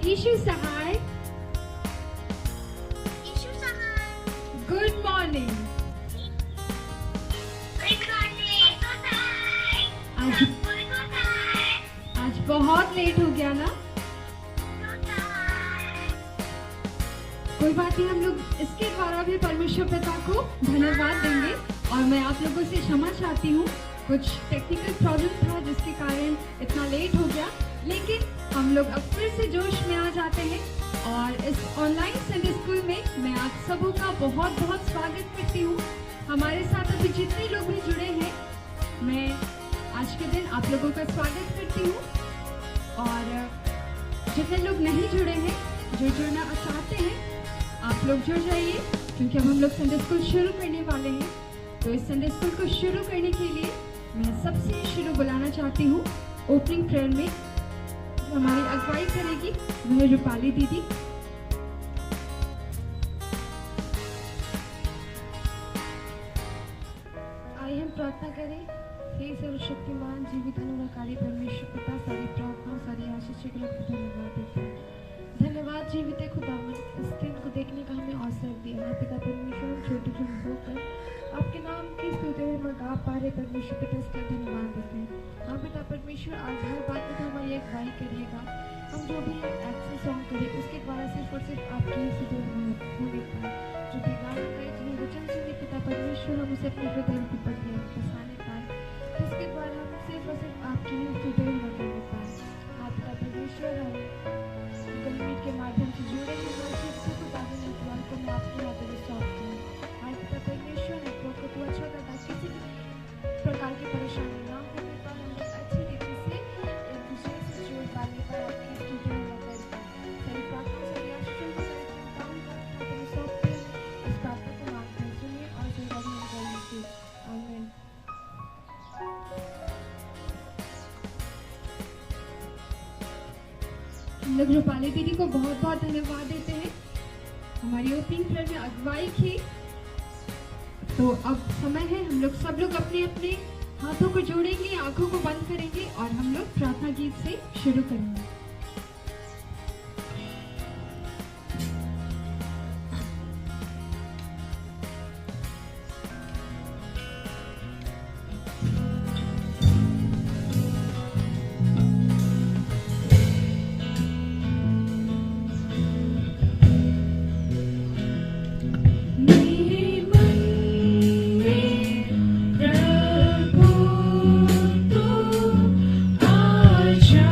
Issue सहाय, good morning. आज बहुत late हो गया ना, कोई बात नहीं, हम लोग इसके द्वारा भी परमेश्वर पिता को धन्यवाद देंगे। और मैं आप लोगों से क्षमा चाहती हूँ, कुछ टेक्निकल प्रॉब्लम था जिसके कारण इतना लेट हो गया, लेकिन हम लोग अब फिर से जोश में आ जाते हैं। और इस ऑनलाइन संडे स्कूल में मैं आप सबों का बहुत बहुत स्वागत करती हूँ। हमारे साथ अभी जितने लोग भी जुड़े हैं, मैं आज के दिन आप लोगों का स्वागत करती हूँ। और जितने लोग नहीं जुड़े हैं, जो जुड़ना चाहते हैं, आप लोग जुड़ जाइए, क्योंकि अब हम लोग संडे स्कूल शुरू करने वाले हैं। तो इस संडे स्कूल को शुरू करने के लिए मैं सबसे शुरू बुलाना चाहती हूँ ओपनिंग प्रेयर में। जो हमारी अगुवाई करेगी वह रूपाली दीदी। आइए हम प्रार्थना करें। हे सर्वशक्तिमान जीवित अनुग्रहकारी परमेश्वर पिता, सारी प्रार्थना सारी आशीष के लिए धन्यवाद देते हैं। धन्यवाद जीवित खुदावन, इस दिन को देखने का हमें अवसर दिया है। पिता परमेश्वर, हम छोटे छोटे होकर आपके नाम की स्तुति में हम गा पा रहे परमेश्वर पिता, इसका धन्यवाद देते हैं। हाँ पिता परमेश्वर, आज हर बात में तो हमारी एक भाई करिएगा। हम जो भी एक्शन सॉन्ग करें उसके द्वारा सिर्फ और सिर्फ आपकी ही स्तुति होने पाए। जो भी गाना गाए, जिन्हें वचन सुने पिता परमेश्वर, हम उसे अपने हृदय में पकड़िए बसाने पाए, जिसके द्वारा हम सिर्फ और सिर्फ आपकी ही स्तुति करने पाए। हाँ पिता परमेश्वर, हम गूगल मीट के माध्यम से जुड़े हैं, नेटवर्क को मैं आपके हाथों में सौंपती हूँ। हाँ पिता परमेश्वर, नेटवर्क को तू अच्छा करता, किसी भी प्रकार की परेशानी ना होने पर हम लोग अच्छी रीति से एक दूसरे से जोड़ पाने पर आपकी स्तुति में करते हैं। सही प्रार्थना सही आशीषों को सारी चिंताओं को आपके हाथों में सौंपते हैं। इस प्रार्थना को मांगते हैं, सुनिए और सही करिए। आमीन। हम लोग रूपाली दीदी को बहुत बहुत धन्यवाद देते हैं, हमारी ओपनिंग प्रेयर में अगुवाई की। तो अब समय है, हम लोग सब लोग अपने अपने हाथों को जोड़ेंगे, आंखों को बंद करेंगे और हम लोग प्रार्थना गीत से शुरू करेंगे। प्रभु तू आजा।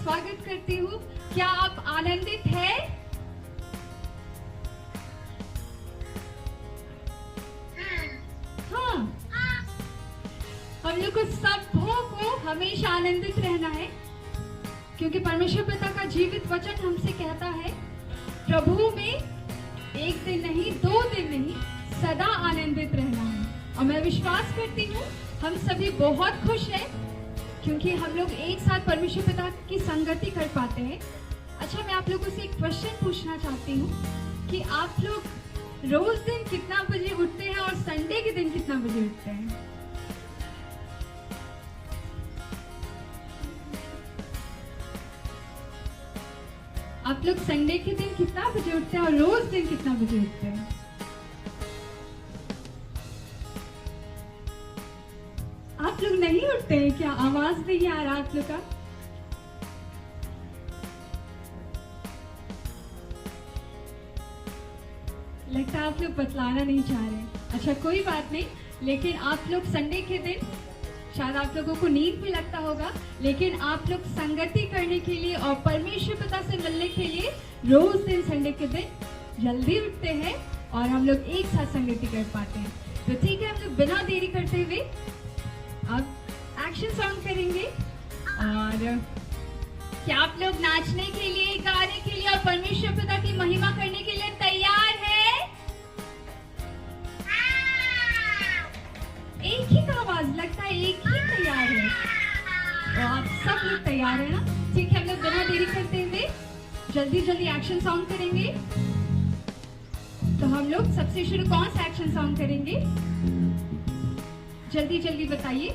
स्वागत करती हूँ। क्या आप आनंदित हैं? हाँ। हम लोग को सबों को हमेशा आनंदित रहना है, क्योंकि परमेश्वर पिता का जीवित वचन हमसे कहता है, प्रभु में एक दिन नहीं, 2 दिन नहीं, सदा आनंदित रहना है। और मैं विश्वास करती हूँ हम सभी बहुत खुश हैं, क्योंकि हम लोग एक साथ परमेश्वर पिता की संगति कर पाते हैं। अच्छा, मैं आप लोगों से एक क्वेश्चन पूछना चाहती हूँ कि आप लोग रोज दिन कितना बजे उठते हैं और संडे के दिन कितना बजे उठते हैं? आप लोग संडे के दिन कितना बजे उठते हैं और रोज दिन कितना बजे उठते हैं? आप लोग नहीं उठते हैं क्या? आवाज नहीं आ रहा आप लोग का। लगता है आप लोग बतलाना नहीं चाह रहे। अच्छा, कोई बात नहीं, लेकिन आप लोग संडे के दिन, शायद आप लोगों को नींद भी लगता होगा, लेकिन आप लोग संगति करने के लिए और परमेश्वर पिता से मिलने के लिए रोज दिन संडे के दिन जल्दी उठते हैं और हम लोग एक साथ संगति कर पाते हैं। तो ठीक है, हम लोग बिना देरी करते हुए अब एक्शन सॉन्ग करेंगे। और क्या आप लोग नाचने के लिए, गाने के लिए और परमेश्वर पिता की महिमा करने के लिए तैयार हैं? एक ही का आवाज, लगता है एक ही तैयार है। तो आप सब लोग तैयार है ना? ठीक है, हम लोग बिना देरी करते हुए जल्दी जल्दी एक्शन सॉन्ग करेंगे। तो हम लोग सबसे शुरू कौन सा एक्शन सॉन्ग करेंगे? जल्दी जल्दी बताइए,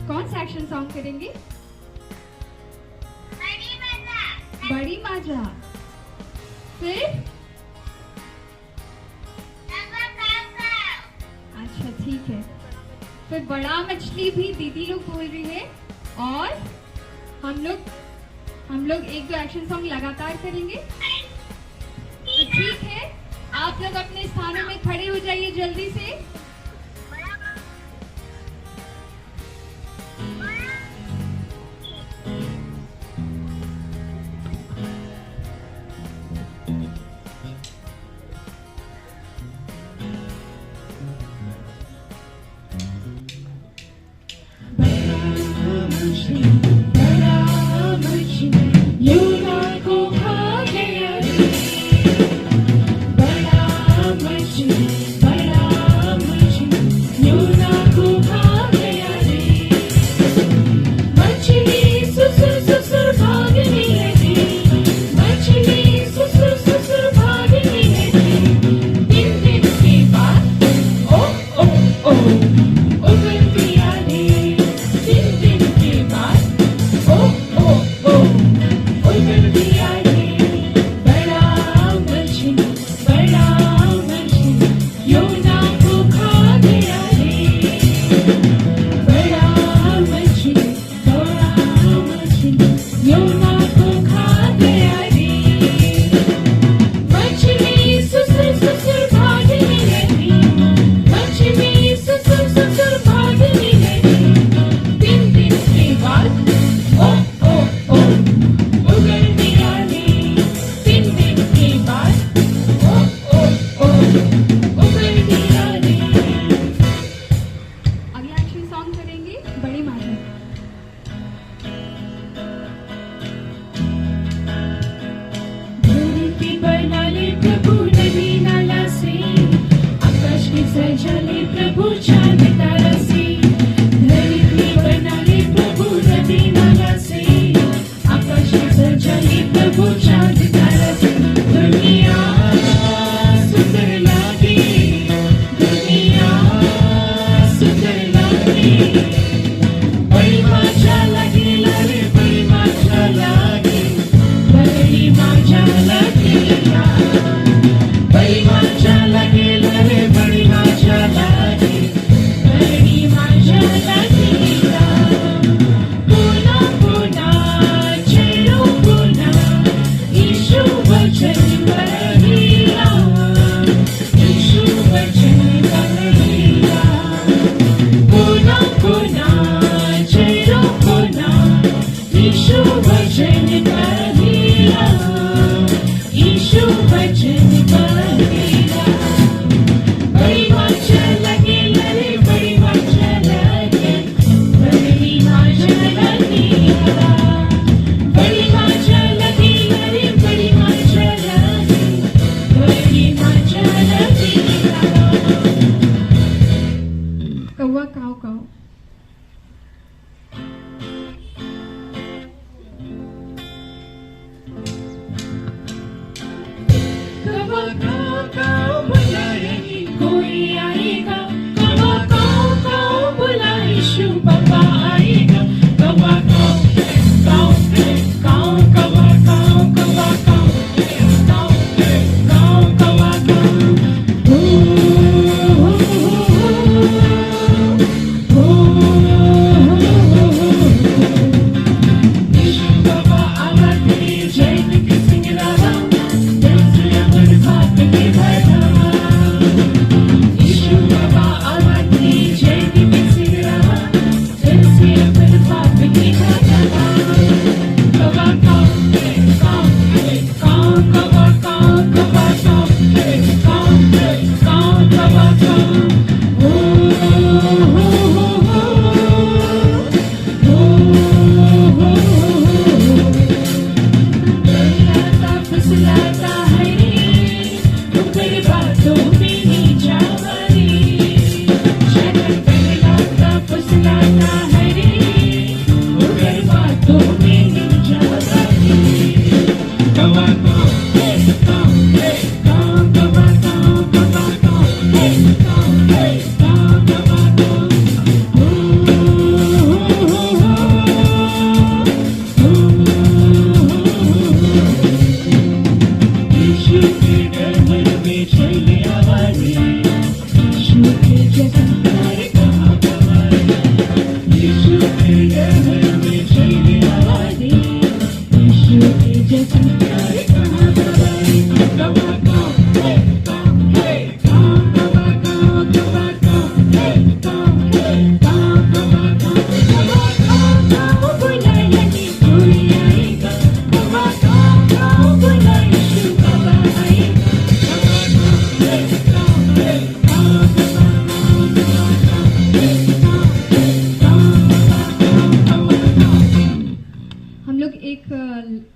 कौन सा एक्शन सॉन्ग करेंगे? बड़ी माजा। फिर अच्छा, ठीक है। फिर बड़ा मछली भी दीदी लोग बोल रही है। और हम लोग 1-2 एक्शन सॉन्ग लगातार करेंगे। तो ठीक है, आप लोग अपने स्थानों में खड़े हो जाइए जल्दी से। यूना को खा गया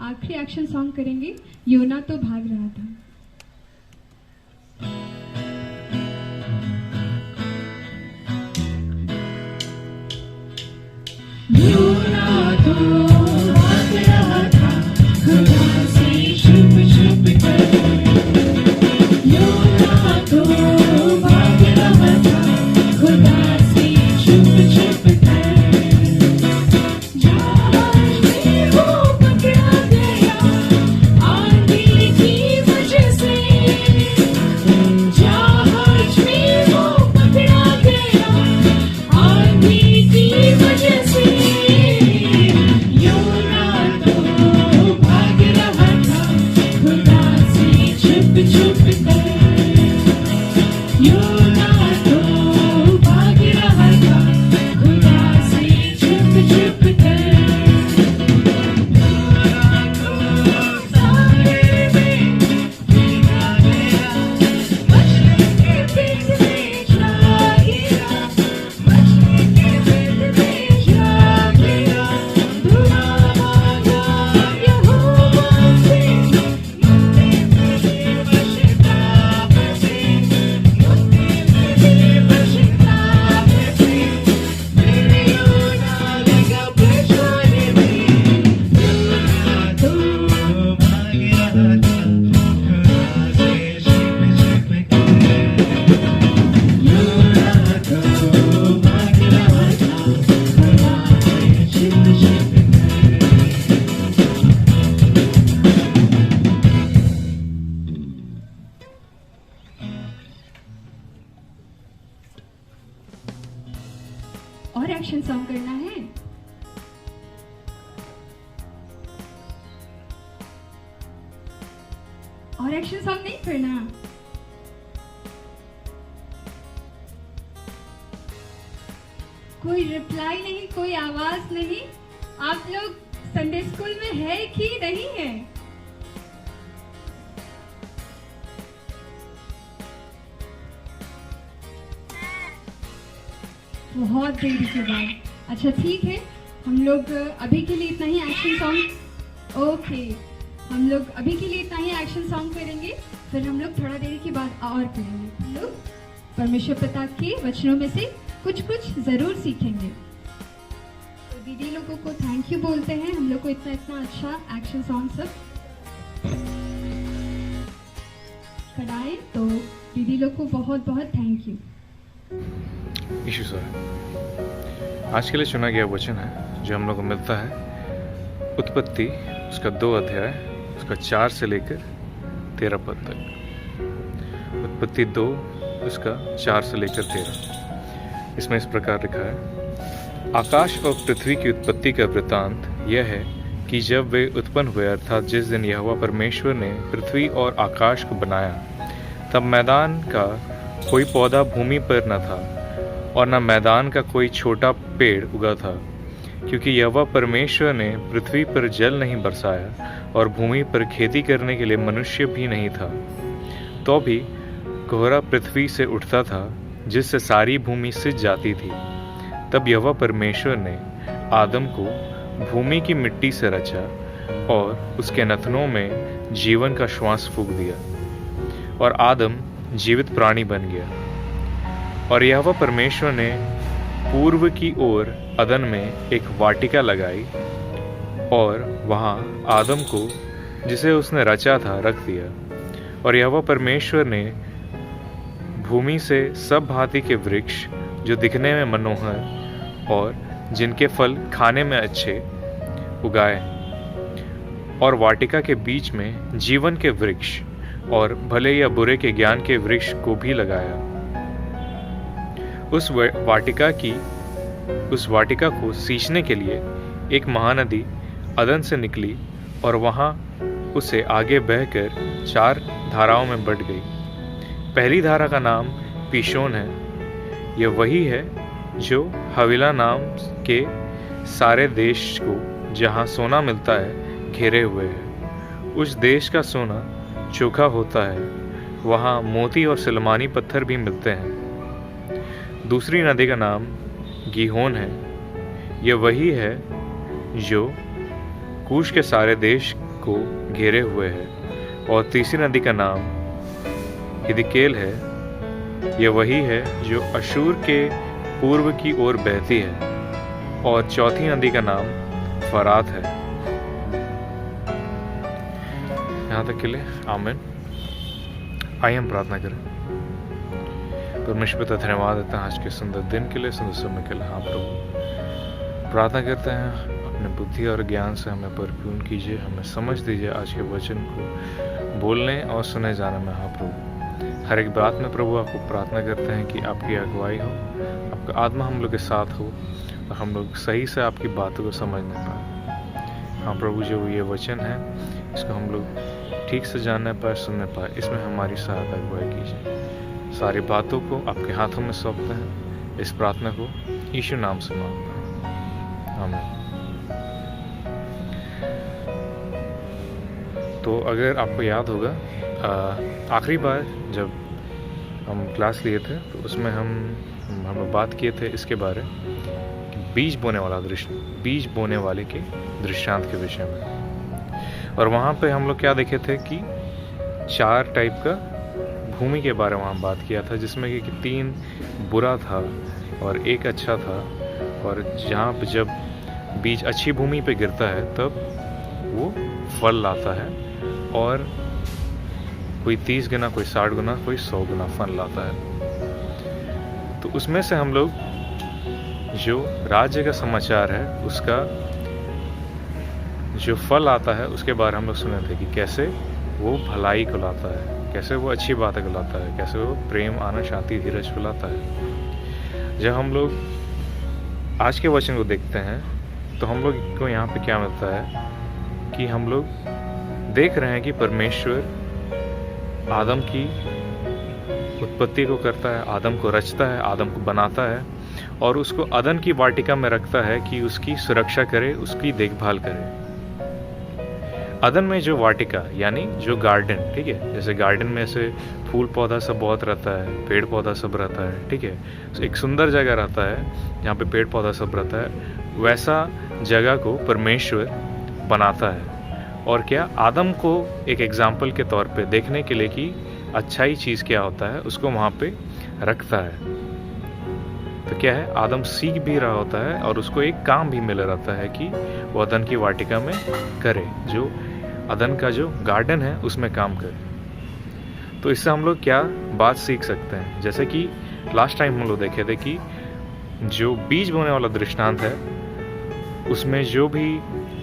आखिरी एक्शन सॉन्ग करेंगे, योना तो भाग रहा था। योना तो भाग रहा था खुदा से छुप छुप कर, योना तो भाग रहा था खुदा से छुप छुप कर, जहाज में वो पकड़ा गया आंधी की वजह से, जहाज में वो पकड़ा गया आंधी की वजह से, योना तो भाग रहा था खुदा से छुप छुप कर, योना तो भाग रहा था खुदा से छुप छुप कर, योना तो साए में भीगा गया, मछली के पेट में जा गिरा, मछली के पेट में जा गिरा, धुआं मांगा यहोवा से, मुक्ति मिली बशताब से, मुक्ति मिली बशताब से, मेरे योना लगा पहचाने में, योना तो भाग रहा था खुदा से छुप छुप कर, योना तो भाग रहा था खुदा से छुप छुप कर। और एक्शन सॉन्ग करना है? और एक्शन सॉन्ग नहीं करना? कोई रिप्लाई नहीं, कोई आवाज नहीं। आप लोग संडे स्कूल में है कि नहीं है? बहुत देरी के बाद। अच्छा ठीक है, हम लोग अभी के लिए इतना ही एक्शन सॉन्ग। ओके, हम लोग अभी के लिए इतना ही एक्शन सॉन्ग करेंगे, फिर हम लोग थोड़ा देरी के बाद और करेंगे। हम लोग परमेश्वर पिता के वचनों में से कुछ कुछ जरूर सीखेंगे। तो दीदी लोगों को थैंक यू बोलते हैं, हम लोग को इतना अच्छा एक्शन सॉन्ग सब कराए, तो दीदी लोग को बहुत बहुत थैंक यू। यीशु सर, आज के लिए चुना गया वचन है जो हम लोग को मिलता है उत्पत्ति उसका 2 अध्याय उसका 4 से लेकर 13 पद तक। उत्पत्ति 2 उसका 4 से लेकर 13। इसमें इस प्रकार लिखा है, आकाश और पृथ्वी की उत्पत्ति का वृत्तांत यह है कि जब वे उत्पन्न हुए, अर्थात जिस दिन यहोवा परमेश्वर ने पृथ्वी और आकाश को बनाया, तब मैदान का कोई पौधा भूमि पर न था और न मैदान का कोई छोटा पेड़ उगा था, क्योंकि यहोवा परमेश्वर ने पृथ्वी पर जल नहीं बरसाया और भूमि पर खेती करने के लिए मनुष्य भी नहीं था। तो भी कोहरा पृथ्वी से उठता था, जिससे सारी भूमि सिज जाती थी। तब यहोवा परमेश्वर ने आदम को भूमि की मिट्टी से रचा और उसके नथनों में जीवन का श्वास फूंक दिया और आदम जीवित प्राणी बन गया। और यहोवा परमेश्वर ने पूर्व की ओर अदन में एक वाटिका लगाई और वहां आदम को, जिसे उसने रचा था, रख दिया। और यहोवा परमेश्वर ने भूमि से सब भांति के वृक्ष जो दिखने में मनोहर और जिनके फल खाने में अच्छे उगाए, और वाटिका के बीच में जीवन के वृक्ष और भले या बुरे के ज्ञान के वृक्ष को भी लगाया। उस वाटिका को सींचने के लिए एक महानदी अदन से निकली और वहां उसे आगे बहकर 4 धाराओं में बंट गई। पहली धारा का नाम पीशोन है। यह वही है जो हवीला नाम के सारे देश को, जहां सोना मिलता है, घेरे हुए है। उस देश का सोना चोखा होता है, वहां मोती और सिलमानी पत्थर भी मिलते हैं। दूसरी नदी का नाम गीहोन है। यह वही है जो कूश के सारे देश को घेरे हुए है। और तीसरी नदी का नाम हिदकेल है। यह वही है जो अशूर के पूर्व की ओर बहती है। और चौथी नदी का नाम फरात है। यहाँ तक के लिए आमीन। आइए हम प्रार्थना करें। परमेश्वर पिता, धन्यवाद देते हैं आज के सुंदर दिन के लिए, सुंदर समय के लिए। हाँ प्रभु, प्रार्थना करते हैं अपने बुद्धि और ज्ञान से हमें परिपूर्ण कीजिए, हमें समझ दीजिए आज के वचन को बोलने और सुने जाने में। हाँ प्रभु, हर एक बात में प्रभु आपको प्रार्थना करते हैं कि आपकी अगुवाई हो, आपका आत्मा हम लोग के साथ हो और हम लोग सही से आपकी बातों को समझने पाए। हाँ प्रभु, जो ये वचन है इसको हम लोग ठीक से जानने पाए, सुनने पाए, इसमें हमारी सहायता अगुवाई कीजिए। सारी बातों को आपके हाथों में सौंपते हैं। इस प्रार्थना को यीशु नाम से मांगते हैं, आमीन। तो अगर आपको याद होगा, आखिरी बार जब हम क्लास लिए थे तो उसमें हम बात किए थे इसके बारे कि बीज बोने वाले के दृष्टांत के विषय में। और वहाँ पे हम लोग क्या देखे थे कि 4 टाइप का भूमि के बारे में वहाँ बात किया था, जिसमें कि 3 बुरा था और 1 अच्छा था। और जहाँ पे जब बीज अच्छी भूमि पे गिरता है तब वो फल लाता है, और कोई 30 गुना, कोई 60 गुना, कोई 100 गुना फल लाता है। तो उसमें से हम लोग जो राज्य का समाचार है उसका जो फल आता है उसके बारे में हम लोग सुने थे कि कैसे वो भलाई को लाता है, कैसे वो अच्छी बातें को लाता है, कैसे वो प्रेम, आनंद, शांति, धीरज को लाता है। जब हम लोग आज के वचन को देखते हैं तो हम लोग को यहाँ पे क्या मिलता है कि हम लोग देख रहे हैं कि परमेश्वर आदम की उत्पत्ति को करता है, आदम को रचता है, आदम को बनाता है और उसको अदन की वाटिका में रखता है कि उसकी सुरक्षा करे, उसकी देखभाल करे। अदन में जो वाटिका यानी जो गार्डन, ठीक है, जैसे गार्डन में ऐसे फूल पौधा सब बहुत रहता है, पेड़ पौधा सब रहता है, ठीक है, एक सुंदर जगह रहता है जहाँ पे पेड़ पौधा सब रहता है, वैसा जगह को परमेश्वर बनाता है। और क्या, आदम को एक एग्जाम्पल के तौर पे देखने के लिए कि अच्छाई चीज़ क्या होता है उसको वहाँ पे रखता है। तो क्या है, आदम सीख भी रहा होता है और उसको एक काम भी मिल रहता है कि वो अदन की वाटिका में करे, जो अदन का जो गार्डन है उसमें काम करे। तो इससे हम लोग क्या बात सीख सकते हैं? जैसे कि लास्ट टाइम हम लोग देखे थे कि जो बीज बोने वाला दृष्टांत है, उसमें जो भी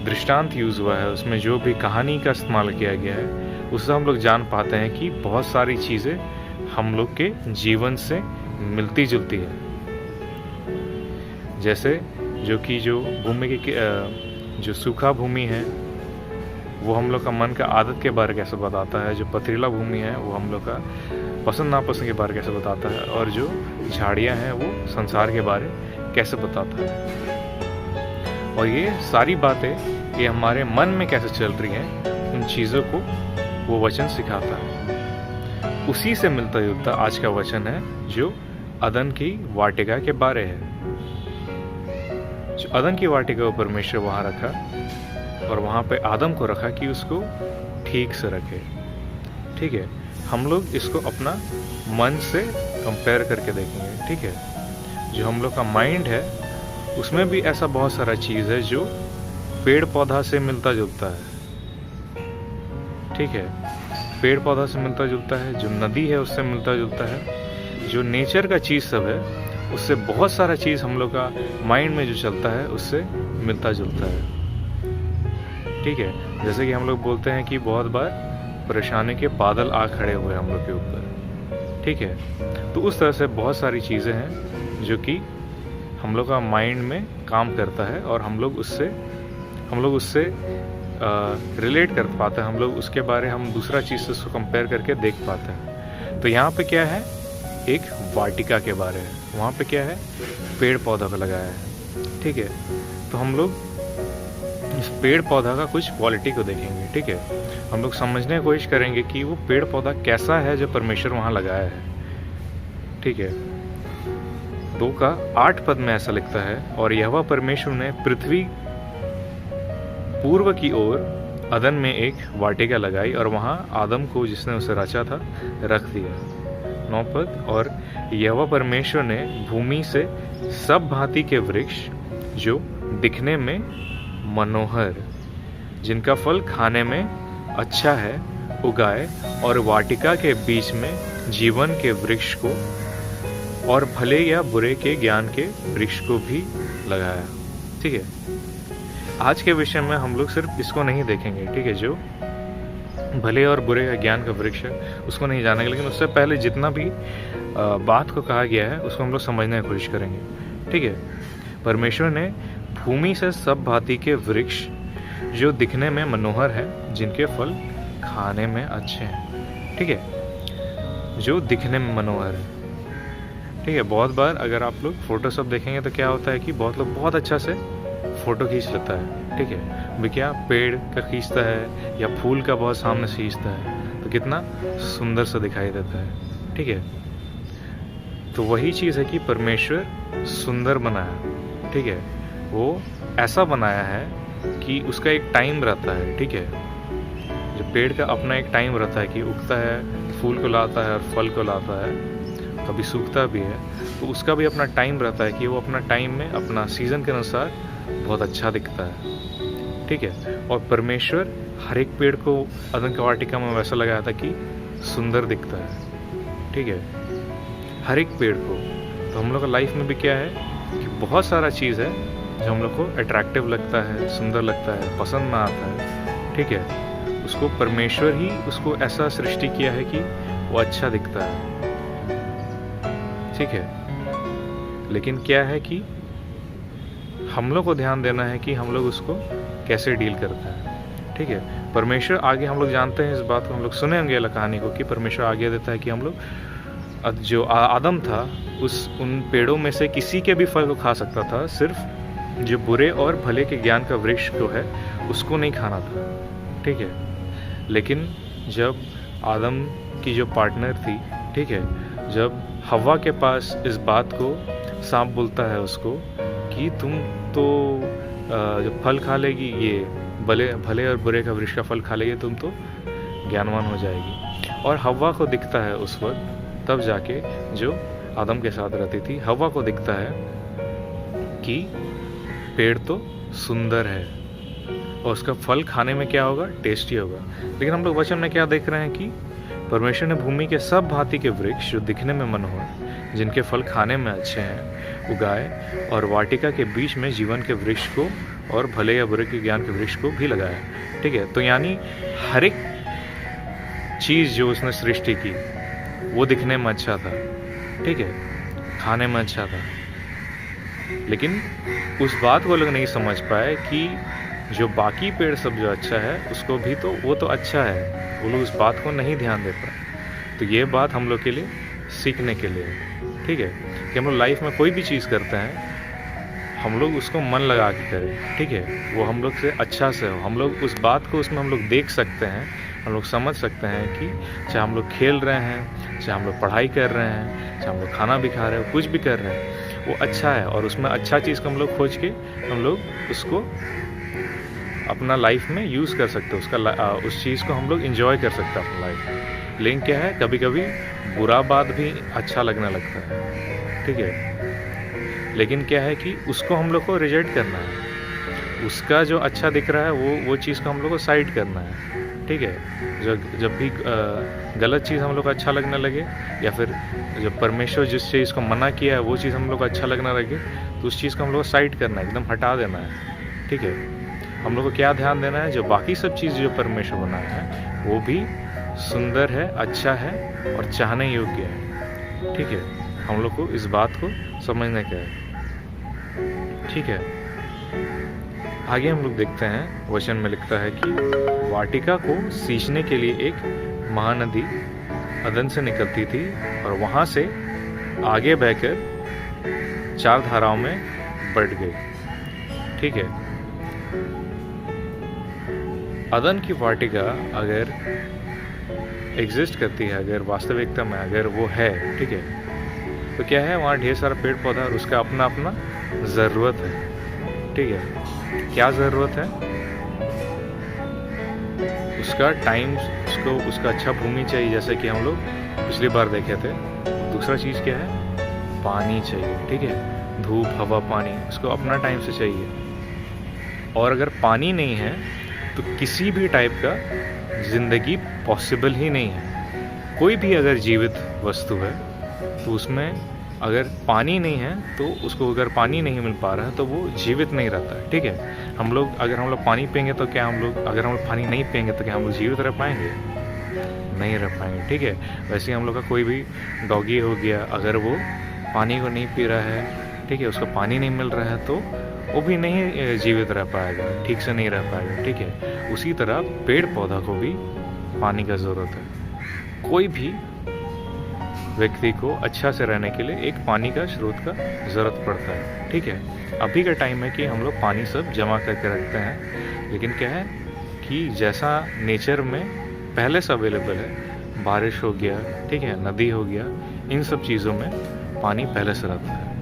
दृष्टांत यूज़ हुआ है, उसमें जो भी कहानी का इस्तेमाल किया गया है, उससे हम लोग जान पाते हैं कि बहुत सारी चीज़ें हम लोग के जीवन से मिलती जुलती है। जैसे जो भूमि की जो सूखा भूमि है वो हम लोग का मन का आदत के बारे कैसे बताता है, जो पथरीला भूमि है वो हम लोग का पसंद नापसंद के बारे कैसे बताता है, और जो झाड़ियाँ हैं वो संसार के बारे कैसे बताता है। और ये सारी बातें ये हमारे मन में कैसे चल रही हैं, उन चीज़ों को वो वचन सिखाता है। उसी से मिलता जुलता आज का वचन है जो अदन की वाटिका के बारे है। जो अदन की वाटिका को परमेश्वर वहाँ रखा और वहाँ पे आदम को रखा कि उसको ठीक से रखे। ठीक है, हम लोग इसको अपना मन से कंपेयर करके देखेंगे। ठीक है, जो हम लोग का माइंड है उसमें भी ऐसा बहुत सारा चीज़ है जो पेड़ पौधा से मिलता जुलता है। ठीक है, पेड़ पौधा से मिलता जुलता है, जो नदी है उससे मिलता जुलता है, जो नेचर का चीज़ सब है उससे बहुत सारा चीज़ हम लोग का माइंड में जो चलता है उससे मिलता जुलता है। ठीक है, जैसे कि हम लोग बोलते हैं कि बहुत बार परेशानी के बादल आ खड़े हुए हम लोग के ऊपर। ठीक है, तो उस तरह से बहुत सारी चीज़ें हैं जो कि हम लोग का माइंड में काम करता है और हम लोग उससे रिलेट कर पाते हैं, हम लोग उसके बारे हम दूसरा चीज़ से उसको कंपेयर करके देख पाते हैं। तो यहाँ पे क्या है, एक वाटिका के बारे है, वहाँ पे क्या है, पेड़ पौधा का लगाया है। ठीक है, तो हम लोग इस पेड़ पौधा का कुछ क्वालिटी को देखेंगे। ठीक है, हम लोग समझने की कोशिश करेंगे कि वो पेड़ पौधा कैसा है जो परमेश्वर वहाँ लगाया है। ठीक है, 2:8 में ऐसा लिखता है, और यहोवा परमेश्वर ने पृथ्वी पूर्व की ओर अदन में एक वाटिका लगाई और वहाँ आदम को जिसने उसे रचा था रख दिया। 9 और यहोवा परमेश्वर ने भूमि से सब भांति के वृक्ष जो दिखने में मनोहर, जिनका फल खाने में अच्छा है, उगाए, और वाटिका के बीच में जीवन के वृक्ष को और भले या बुरे के ज्ञान के वृक्ष को भी लगाया। ठीक है, आज के विषय में हम लोग सिर्फ इसको नहीं देखेंगे। ठीक है, जो भले और बुरे का ज्ञान का वृक्ष है उसको नहीं जानेंगे, लेकिन उससे पहले जितना भी बात को कहा गया है उसको हम लोग समझने की कोशिश करेंगे। ठीक है, परमेश्वर ने भूमि से सब भांति के वृक्ष जो दिखने में मनोहर है, जिनके फल खाने में अच्छे हैं। ठीक है, जो दिखने में मनोहर है। ठीक है, बहुत बार अगर आप लोग फोटो सब देखेंगे तो क्या होता है कि बहुत लोग बहुत अच्छा से फ़ोटो खींच लेता है। ठीक है, भी क्या पेड़ का खींचता है या फूल का बहुत सामने से खींचता है तो कितना सुंदर सा दिखाई देता है। ठीक है, तो वही चीज़ है कि परमेश्वर सुंदर बनाया। ठीक है, वो ऐसा बनाया है कि उसका एक टाइम रहता है। ठीक है, जो पेड़ का अपना एक टाइम रहता है कि उगता है, फूल को लाता है और फल को लाता है, कभी सूखता भी है, तो उसका भी अपना टाइम रहता है कि वो अपना टाइम में अपना सीज़न के अनुसार बहुत अच्छा दिखता है। ठीक है, और परमेश्वर हर एक पेड़ को अदन की वाटिका में वैसा लगाया था कि सुंदर दिखता है। ठीक है, हर एक पेड़ को। तो हम लोग का लाइफ में भी क्या है कि बहुत सारा चीज़ है जो हम लोग को अट्रैक्टिव लगता है, सुंदर लगता है, पसंद में आता है। ठीक है, उसको परमेश्वर ही उसको ऐसा सृष्टि किया है कि वो अच्छा दिखता है। ठीक है, लेकिन क्या है कि हम लोग को ध्यान देना है कि हम लोग उसको कैसे डील करते हैं। ठीक है, परमेश्वर आगे हम लोग जानते हैं इस बात को, हम लोग सुने होंगे कहानी को कि परमेश्वर आगे देता है कि हम लोग जो आदम था उन पेड़ों में से किसी के भी फल को खा सकता था, सिर्फ जो बुरे और भले के ज्ञान का वृक्ष जो है उसको नहीं खाना था। ठीक है, लेकिन जब आदम की जो पार्टनर थी, ठीक है, जब हवा के पास इस बात को सांप बोलता है उसको कि तुम तो जब फल खा लेगी, ये भले और बुरे का वृक्ष का फल खा लेगी, तुम तो ज्ञानवान हो जाएगी। और हवा को दिखता है उस वक्त, तब जाके जो आदम के साथ रहती थी, हवा को दिखता है कि पेड़ तो सुंदर है और उसका फल खाने में क्या होगा, टेस्टी होगा। लेकिन हम लोग वचन में क्या देख रहे हैं कि परमेश्वर ने भूमि के सब भांति के वृक्ष जो दिखने में मनोहर, जिनके फल खाने में अच्छे हैं, उगाए, और वाटिका के बीच में जीवन के वृक्ष को और भले या बुरे के ज्ञान के वृक्ष को भी लगाया। ठीक है, तो यानी हर एक चीज़ जो उसने सृष्टि की वो दिखने में अच्छा था, ठीक है, खाने में अच्छा था, लेकिन उस बात को लोग नहीं समझ पाए कि जो बाकी पेड़ सब जो अच्छा है उसको भी तो वो तो अच्छा है, वो लोग उस बात को नहीं ध्यान दे पाए। तो ये बात हम लोग के लिए सीखने के लिए है, ठीक है, कि हम लोग लाइफ में कोई भी चीज़ करते हैं हम लोग उसको मन लगा के करें, ठीक है, वो हम लोग से अच्छा से हो, हम लोग उस बात को उसमें हम लोग देख सकते हैं, हम लोग समझ सकते हैं कि चाहे हम लोग खेल रहे हैं, चाहे हम लोग पढ़ाई कर रहे हैं, चाहे हम लोग खाना भी खा रहे हैं, कुछ भी कर रहे हैं, वो अच्छा है, और उसमें अच्छा चीज़ को हम लोग खोज के हम लोग उसको अपना लाइफ में यूज़ कर सकते हैं, उस चीज़ को हम लोग इंजॉय कर सकते हैं अपनी लाइफ में। लेकिन क्या है, कभी कभी बुरा बात भी अच्छा लगने लगता है, ठीक है, लेकिन क्या है कि उसको हम लोग को रिजेक्ट करना है, उसका जो अच्छा दिख रहा है वो चीज़ को हम लोग को साइड करना है, ठीक है। जब भी गलत चीज़ हम लोग को अच्छा लगने लगे, या फिर जब परमेश्वर जिस चीज़ को मना किया है वो चीज़ हम लोग को अच्छा लगने लगे, तो उस चीज़ को हम लोग को साइड करना है, एकदम हटा देना है, ठीक है। हम लोग को क्या ध्यान देना है, जो बाकी सब चीज़ जो परमेश्वर बनाया है वो भी सुंदर है, अच्छा है और चाहने योग्य है, ठीक है। हम लोग को इस बात को समझने का है, ठीक है। आगे हम लोग देखते हैं, वचन में लिखता है कि वाटिका को सींचने के लिए एक महानदी अदन से निकलती थी और वहाँ से आगे बहकर 4 धाराओं में बढ़ गई, ठीक है। अदन की वाटिका अगर एग्जिस्ट करती है, अगर वास्तविकता में अगर वो है, ठीक है, तो क्या है, वहाँ ढेर सारा पेड़ पौधा और उसका अपना अपना ज़रूरत है, ठीक है। क्या ज़रूरत है, उसका टाइम, उसका अच्छा भूमि चाहिए, जैसे कि हम लोग पिछली बार देखे थे। दूसरा चीज़ क्या है, पानी चाहिए, ठीक है, धूप, हवा, पानी, उसको अपना टाइम से चाहिए। और अगर पानी नहीं है तो किसी भी टाइप का ज़िंदगी पॉसिबल ही नहीं है। कोई भी अगर जीवित वस्तु है तो उसमें अगर पानी नहीं है तो उसको, अगर पानी नहीं मिल पा रहा है तो वो जीवित नहीं रहता है, ठीक है। अगर हम लोग पानी पियेंगे तो क्या हम लोग, अगर हम लोग पानी नहीं पियेंगे तो क्या हम लोग जीवित रह पाएंगे? नहीं रह पाएंगे, ठीक है। वैसे ही हम लोग का कोई भी डॉगी हो गया, अगर वो पानी को नहीं पी रहा है, ठीक है, उसको पानी नहीं मिल रहा है तो वो भी नहीं जीवित रह पाएगा, ठीक से नहीं रह पाएगा, ठीक है। उसी तरह पेड़ पौधा को भी पानी का ज़रूरत है। कोई भी व्यक्ति को अच्छा से रहने के लिए एक पानी का स्रोत का ज़रूरत पड़ता है, ठीक है। अभी का टाइम है कि हम लोग पानी सब जमा करके रखते हैं, लेकिन क्या है कि जैसा नेचर में पहले से अवेलेबल है, बारिश हो गया, ठीक है, नदी हो गया, इन सब चीज़ों में पानी पहले से रहता है।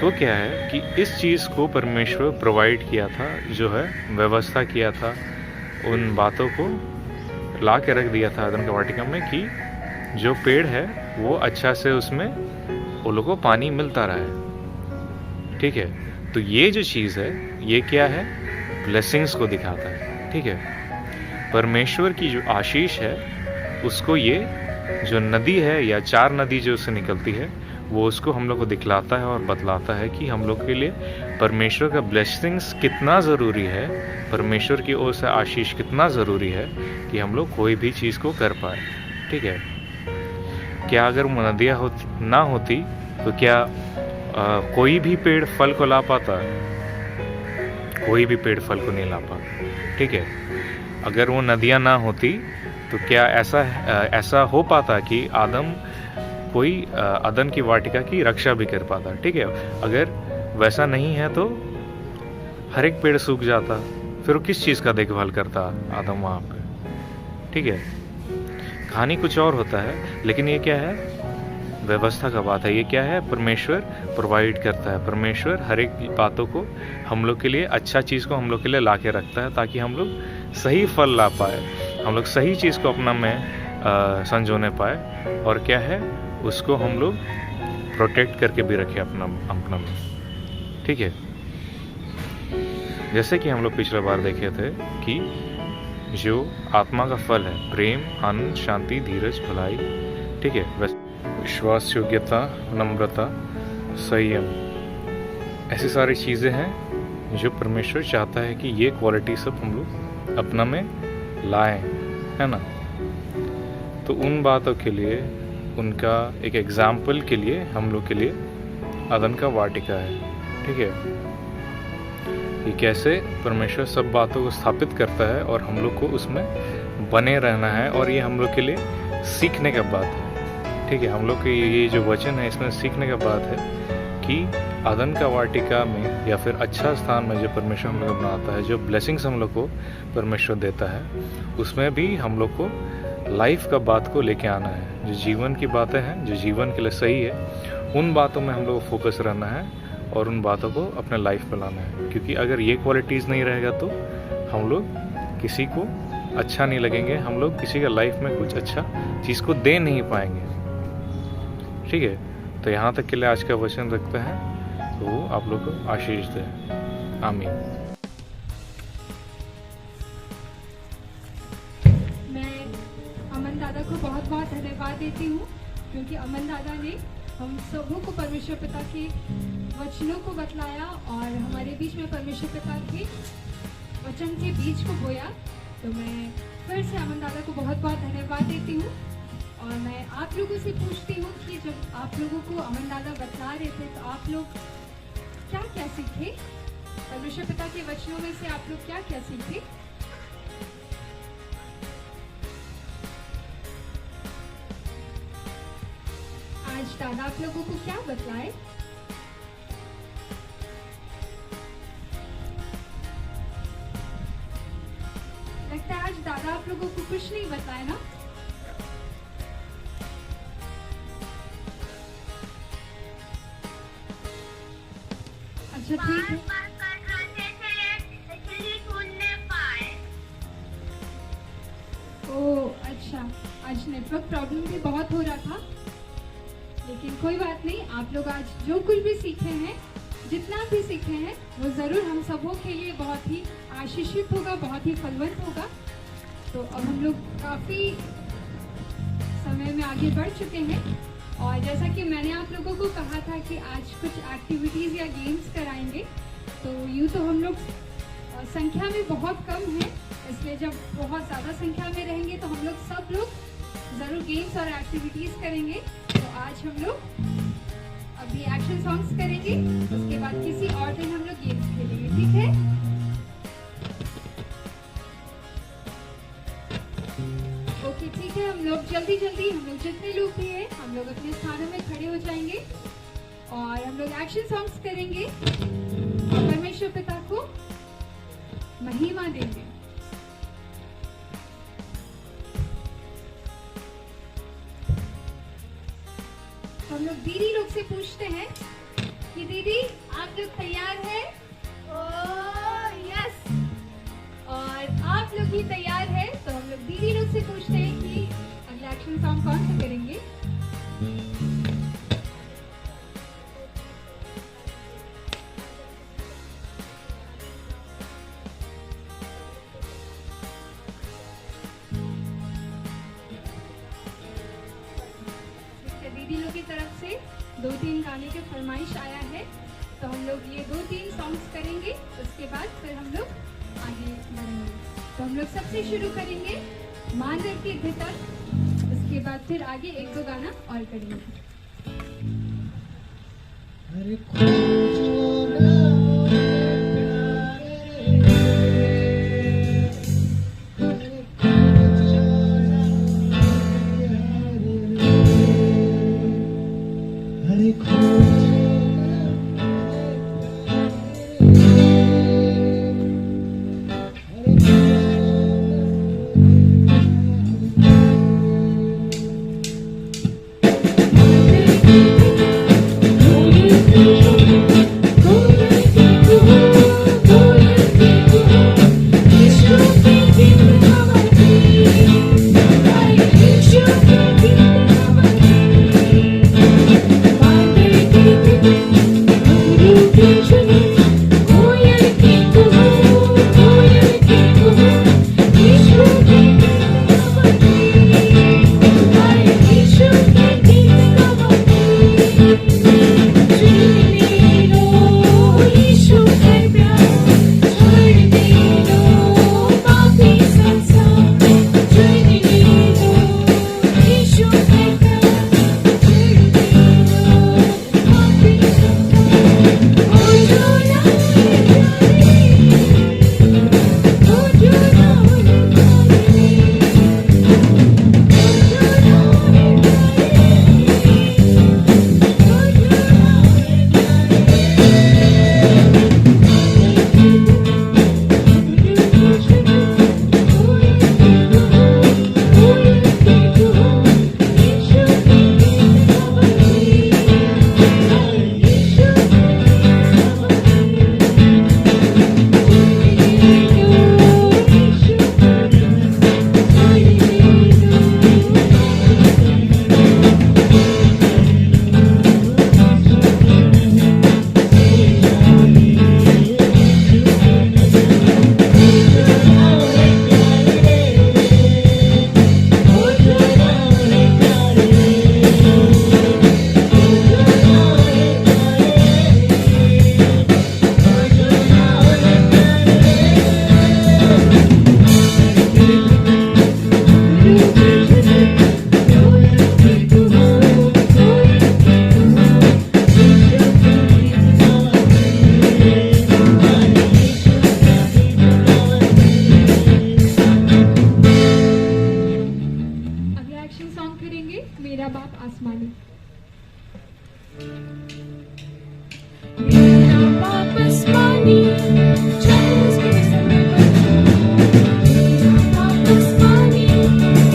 तो क्या है कि इस चीज़ को परमेश्वर प्रोवाइड किया था, जो है व्यवस्था किया था, उन बातों को ला के रख दिया था अदन की वाटिका में कि जो पेड़ है वो अच्छा से उसमें वो लोग को पानी मिलता रहा है, ठीक है। तो ये जो चीज़ है ये क्या है, ब्लेसिंग्स को दिखाता है, ठीक है। परमेश्वर की जो आशीष है उसको ये जो नदी है या 4 नदी जो उससे निकलती है वो उसको हम लोग को दिखलाता है और बतलाता है कि हम लोग के लिए परमेश्वर का ब्लेसिंग्स कितना ज़रूरी है, परमेश्वर की ओर से आशीष कितना ज़रूरी है कि हम लोग कोई भी चीज़ को कर पाए, ठीक है। क्या अगर वो नदियाँ ना होती तो क्या कोई भी पेड़ फल को ला पाता? कोई भी पेड़ फल को नहीं ला पाता, ठीक है। अगर वो नदियाँ ना होती तो क्या ऐसा हो पाता कि कोई अदन की वाटिका की रक्षा भी कर पाता, ठीक है। अगर वैसा नहीं है तो हर एक पेड़ सूख जाता, फिर वो किस चीज़ का देखभाल करता आदम वहाँ पे, ठीक है। कहानी कुछ और होता है, लेकिन ये क्या है, व्यवस्था का बात है। ये क्या है, परमेश्वर प्रोवाइड करता है, परमेश्वर हर एक बातों को हम लोग के लिए, अच्छा चीज़ को हम लोग के लिए ला के रखता है ताकि हम लोग सही फल ला पाए, हम लोग सही चीज़ को अपना में संजोने पाए, और क्या है उसको हम लोग प्रोटेक्ट करके भी रखें अपना में, ठीक है। जैसे कि हम लोग पिछले बार देखे थे कि जो आत्मा का फल है, प्रेम, आनंद, शांति, धीरज, भलाई, ठीक है, विश्वास, योग्यता, नम्रता, संयम, ऐसी सारी चीज़ें हैं जो परमेश्वर चाहता है कि ये क्वालिटी सब हम लोग अपना में लाएं, है ना। तो उन बातों के लिए, उनका एक एग्जाम्पल के लिए हम लोग के लिए अदन का वाटिका है, ठीक है। ये कैसे परमेश्वर सब बातों को स्थापित करता है और हम लोग को उसमें बने रहना है, और ये हम लोग के लिए सीखने का बात है, ठीक है। हम लोग के ये जो वचन है इसमें सीखने का बात है कि अदन का वाटिका में या फिर अच्छा स्थान में जो परमेश्वर हम लोग को बनाता है, जो ब्लेसिंग्स हम लोग को परमेश्वर देता है, उसमें भी हम लोग को लाइफ का बात को लेके आना है। जो जीवन की बातें हैं, जो जीवन के लिए सही है, उन बातों में हम लोग को फोकस रहना है और उन बातों को अपने लाइफ में लाना है। क्योंकि अगर ये क्वालिटीज़ नहीं रहेगा तो हम लोग किसी को अच्छा नहीं लगेंगे, हम लोग किसी का लाइफ में कुछ अच्छा चीज़ को दे नहीं पाएंगे, ठीक है। तो यहाँ तक के लिए आज का वचन रखते हैं, तो वो आप लोग को आशीष दे। आमीन। मैं अमन दादा को बहुत बहुत धन्यवाद देती हूँ, क्योंकि अमन दादा ने हम सबों को परमेश्वर पिता के वचनों को बतलाया और हमारे बीच में परमेश्वर पिता के वचन के बीज को बोया। तो मैं फिर से अमन दादा को बहुत बहुत धन्यवाद देती हूँ। और मैं आप लोगों से पूछती हूँ कि जब आप लोगों को अमन दादा बता रहे थे तो आप लोग क्या क्या सीखे? परमेश्वर पिता के वचनों में से आप लोग क्या क्या सीखे? आज दादा आप लोगों को क्या बतलाए? लगता है आज दादा आप लोगों को कुछ नहीं बताए ना? अच्छा ठीक है। ओह अच्छा, आज नेटवर्क प्रॉब्लम भी बहुत हो रहा था, लेकिन कोई बात नहीं। आप लोग आज जो कुछ भी सीखे हैं, जितना भी सीखे हैं, वो ज़रूर हम सबों के लिए बहुत ही आशीषित होगा, बहुत ही फलवंत होगा। तो अब हम लोग काफ़ी समय में आगे बढ़ चुके हैं, और जैसा कि मैंने आप लोगों को कहा था कि आज कुछ एक्टिविटीज़ या गेम्स कराएंगे। तो यूँ तो हम लोग संख्या में बहुत कम हैं, इसलिए जब बहुत ज़्यादा संख्या में रहेंगे तो हम लोग सब लोग ज़रूर गेम्स और एक्टिविटीज़ करेंगे। तो आज हम लोग अभी एक्शन सॉन्ग्स करेंगे, उसके बाद किसी और दिन हम लोग गेम्स खेलेंगे, ठीक है? ओके ठीक है। हम लोग जल्दी हम लोग जितने लोग भी हैं, हम लोग अपने स्थानों में खड़े हो जाएंगे और हम लोग एक्शन सॉन्ग्स करेंगे और परमेश्वर पिता को महिमा देंगे। तो हम लोग दीदी लोग से पूछते हैं कि दीदी आप लोग तैयार हैं? यस। और आप लोग भी तैयार हैं? तो हम लोग दीदी लोग से पूछते हैं कि अगला एक्शन सॉन्ग कौन सा करेंगे? दीदी लोग की तरफ से 2-3 गाने के फरमाइश आया है, तो हम लोग ये 2-3 सॉन्ग्स करेंगे, उसके बाद फिर हम लोग आगे बढ़ेंगे। तो हम लोग सबसे शुरू करेंगे मांदर के भीतर, उसके बाद फिर आगे 1-2 गाना और करेंगे। अरे खोजो ना आसमानी। मेरा बाप आसमानी, चल उसके संग बढ़ूं। मेरा बाप आसमानी,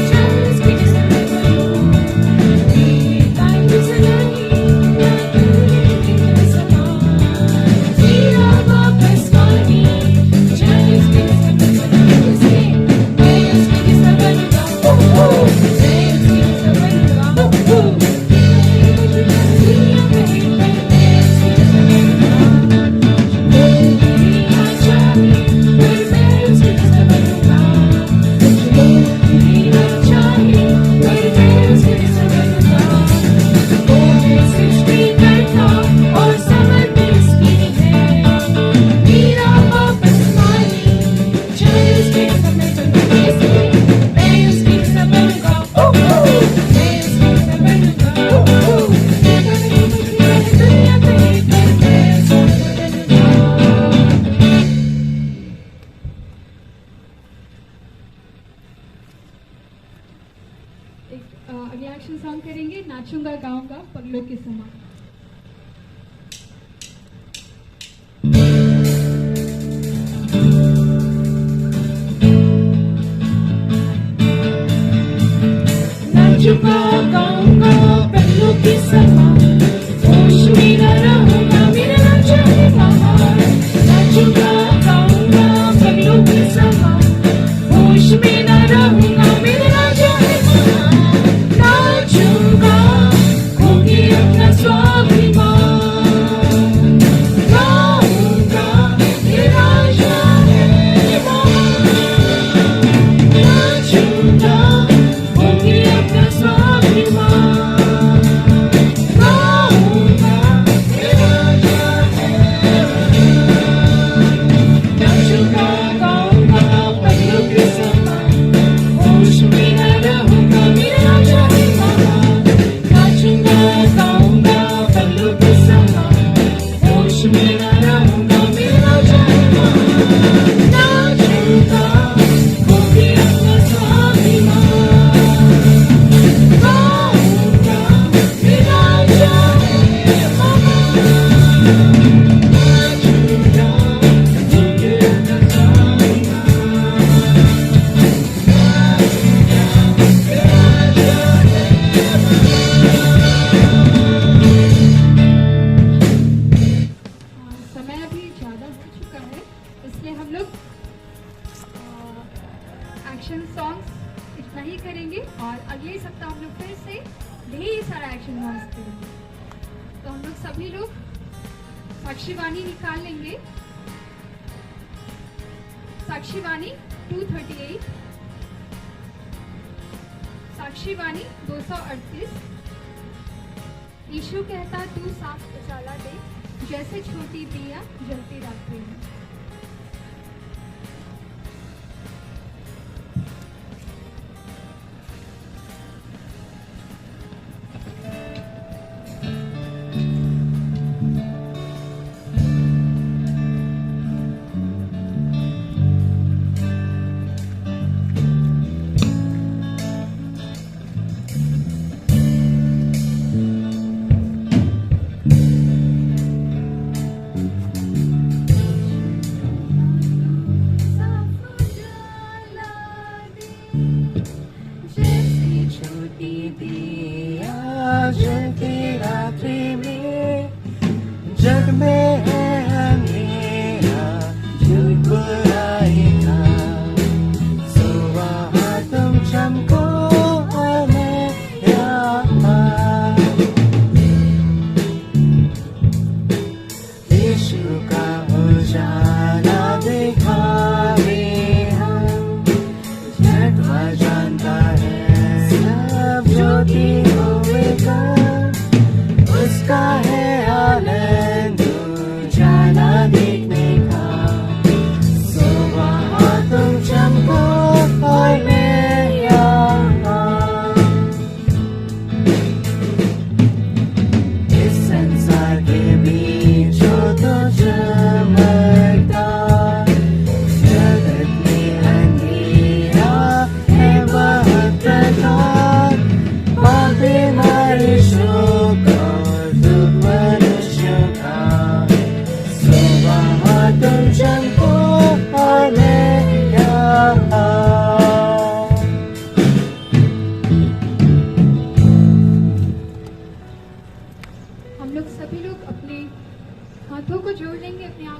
चल उसके संग बढ़ूं। मेरे कायम सलाही, ना दूर तेरा सलाम। मेरा बाप आसमानी, चल उसके संग बढ़ूं। मैं उसके संग बनूंगा, मैं उसके संग बनूंगा। अगला एक्शन सॉन्ग करेंगे, नाचूंगा गाऊंगा पगलों के समान। नाचूंगा गाऊंगा पगलों के समान, होश में न रहूंगा मेरा नाचा है महान। नाचूंगा गाऊंगा पगलों के समान, होश में न रहूंगा मेरा नाचा है महान। नाचूंगा खोके अपना स्वाभिमान, गाऊंगा ये राजा है महान। नाचूंगा खोके अपना स्वाभिमान, गाऊंगा ये राजा है महान। नाचूंगा गाऊंगा पगलों के समान, होश में न रहूंगा मेरा राजा है महान। नाचूंगा गाऊंगा पगलों के समान, होश में न रहूंगा मेरा राजा है महान। नाचूंगा खोके अपना स्वाभिमान, गाऊंगा ये राजा है महान। नाचूंगा खोके अपना समय अभी ज़्यादा हो चुका है, इसलिए हम लोग एक्शन सॉन्ग्स इतना ही करेंगे और अगले सप्ताह हम लोग फिर से ढेर सारा एक्शन सॉन्ग्स करेंगे। तो हम लोग सभी लोग साक्षीवाणी निकाल लेंगे। साक्षीवाणी 238, साक्षीवाणी 238। यीशु कहता तू साफ उजाला दे, जैसे छोटी दिया जलती रात्रि में। जग में है अंधेरा, झूठ बुराएगा, सुबह तुम चमको और मैं यहाँ। यीशु का उजाला दिखावे हम, झटवा जानता है सब ज्योति होवेगा।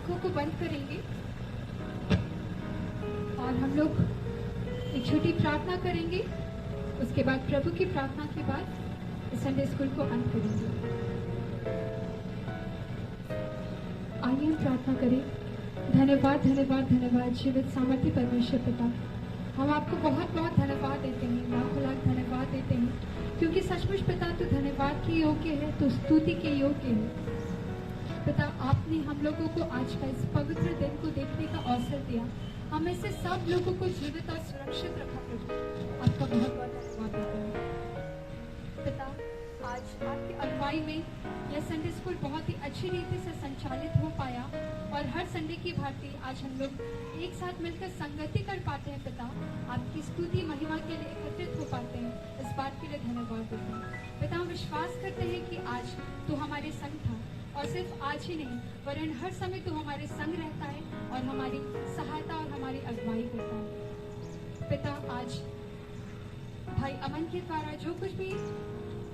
आंखों को बंद करेंगे और हम लोग एक छोटी प्रार्थना करेंगे। उसके बाद प्रभु की प्रार्थना के बाद इस संडे स्कूल को अंत करेंगे। आइए हम प्रार्थना करें। धन्यवाद धन्यवाद धन्यवाद जीवित सामर्थ्य परमेश्वर पिता, हम आपको बहुत बहुत धन्यवाद देते हैं, लाखों लाख धन्यवाद देते हैं, क्योंकि सचमुच पिता तो धन्यवाद के योग्य है, तो स्तुति के योग्य है। पिता आपने हम लोगों को आज का इस पवित्र दिन को देखने का अवसर दिया, हमें से सब लोगों को जीवित और सुरक्षित रखा। प्रभु आपका बहुत बहुत धन्यवाद देते हैं। पिता आज आपकी अगुवाई में यह संडे स्कूल बहुत ही अच्छी रीति से संचालित हो पाया और हर संडे की भांति आज हम लोग एक साथ मिलकर संगति कर पाते हैं। पिता आपकी स्तुति महिमा के लिए एकत्रित हो पाते हैं, इस बात के लिए धन्यवाद देते हैं। पिता हम विश्वास करते हैं कि आज तो हमारे संग था और सिर्फ आज ही नहीं वरन हर समय तो हमारे संग रहता है और हमारी सहायता और हमारी अगुवाई करता है। पिता आज भाई अमन के द्वारा जो कुछ भी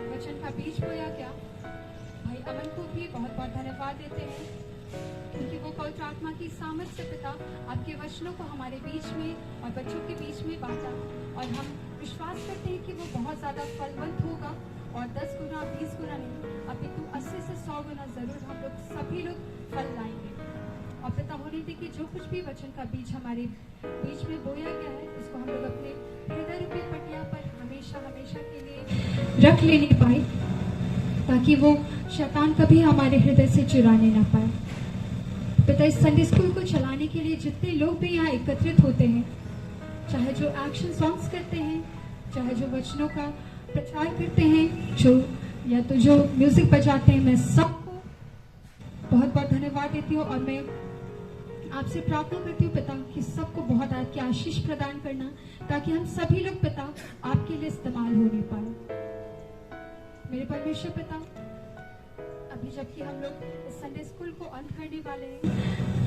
वचन का बीज बोया गया, भाई अमन को भी बहुत बहुत धन्यवाद देते हैं, क्योंकि वो पवित्र आत्मा की सामर्थ्य से पिता आपके वचनों को हमारे बीच में और बच्चों के बीच में बांटा और हम विश्वास करते हैं कि वो बहुत ज़्यादा फलवंत होगा और 10 गुना 20 गुना नहीं अपितु 80 से 100 गुना जरूर हम लोग सभी लोग फल लाएंगे। और पिता होने दे कि जो कुछ भी वचन का बीज हमारे बीच में बोया गया है, इसको हम लोग अपने हृदय रूपी पटिया पर हमेशा हमेशा के लिए रख लेने पाए, ताकि वो शैतान कभी हमारे हृदय से चुराने ना पाए। पिता इस संडे स्कूल को चलाने के लिए जितने लोग भी यहाँ एकत्रित होते हैं, चाहे जो एक्शन सॉन्ग्स करते हैं, चाहे जो वचनों का प्रचार करते हैं, जो म्यूजिक बजाते हैं, मैं सबको बहुत बहुत धन्यवाद देती हूँ और मैं आपसे प्रार्थना करती हूँ पिता कि सबको बहुत आपकी आशीष प्रदान करना, ताकि हम सभी लोग पिता आपके लिए इस्तेमाल होने पाए। मेरे परमेश्वर पिता, अभी जबकि हम लोग इस संडे स्कूल को अंत करने वाले हैं,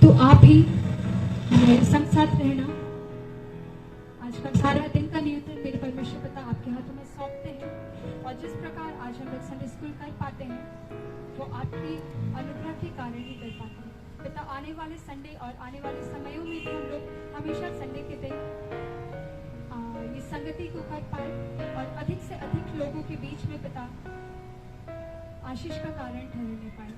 तो आप ही हमें संग साथ रहना। आज का सारा दिन का नियंत्रण मेरे परमेश्वर पिता आपके हाथों में सौंपते हैं और जिस प्रकार आज हम लोग संडे स्कूल कर पाते हैं वो आपकी अनुग्रह के कारण ही कर पाते हैं। पिता आने वाले संडे और आने वाले समयों में भी हम लोग हमेशा संडे के दिन ये संगति को कर पाए और अधिक से अधिक लोगों के बीच में पिता आशीष का कारण ठहरने पाए।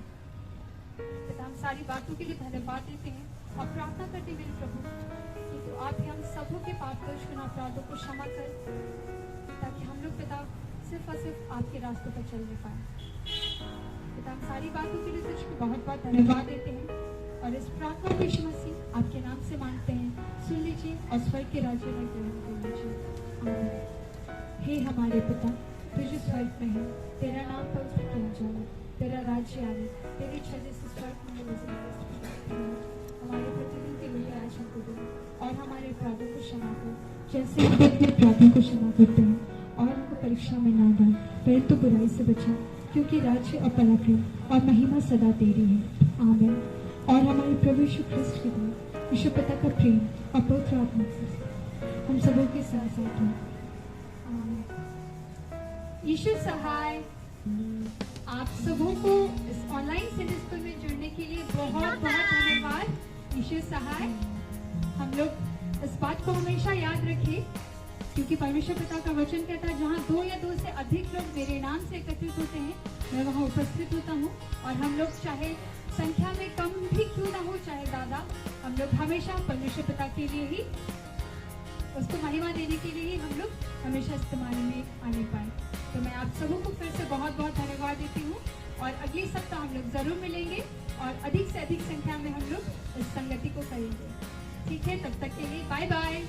पिता हम सारी बातों के लिए धन्यवाद देते हैं और प्रार्थना करते हैं प्रभु कि तो आप ही हम सबों के पाप दोष गुनाह अपराधों को क्षमा कर, ताकि हम लोग पिता सिर्फ और सिर्फ आपके रास्तों पर चलने पाए। पिता हम सारी बातों के लिए तुझको बहुत बहुत धन्यवाद देते हैं और इस प्रार्थना को यीशु मसीह आपके नाम से मांगते हैं। सुन लीजिए और स्वर्ग के राज्य में ग्रहण कर लीजिए। आमीन। हे हमारे पिता तू जो स्वर्ग में है, तेरा नाम पवित्र किया जाए, तेरा राज्य आए, तेरी इच्छा जैसे स्वर्ग में हमारे प्रतिदिन के लिए आज हमको दे और हमारे अपराधों को क्षमा कर, जैसे हम अपने अपराधों को क्षमा करते हैं, और हमको परीक्षा में ना डाल परंतु बुराई से बचा, क्योंकि राज्य और पराक्रम और महिमा सदा तेरी है। आमीन। और हमारे प्रभु यीशु ख्रिस्त की दया, यीशु पिता का प्रेम और पवित्र आत्मा हम सबों के साथ साथ हो। आमीन। यीशु सहाय आप सबों को इस ऑनलाइन संडे स्कूल में जुड़ने के लिए बहुत बहुत धन्यवाद। यीशु सहाय हम लोग इस बात को हमेशा याद रखें, क्योंकि परमेश्वर पिता का वचन कहता है जहाँ 2 या 2 से अधिक लोग मेरे नाम से एकत्रित होते हैं, मैं वहाँ उपस्थित होता हूँ। और हम लोग चाहे संख्या में कम भी क्यों ना हो, चाहे ज़्यादा, हम लोग हमेशा परमेश्वर पिता के लिए ही, उसको महिमा देने के लिए ही हम लोग हमेशा इस्तेमाल में आने पाए। तो मैं आप सबों को फिर से बहुत बहुत धन्यवाद देती हूँ और अगले सप्ताह हम लोग ज़रूर मिलेंगे और अधिक से अधिक संख्या में हम लोग इस संगति को करेंगे। ठीक है, तब तक के लिए बाय बाय।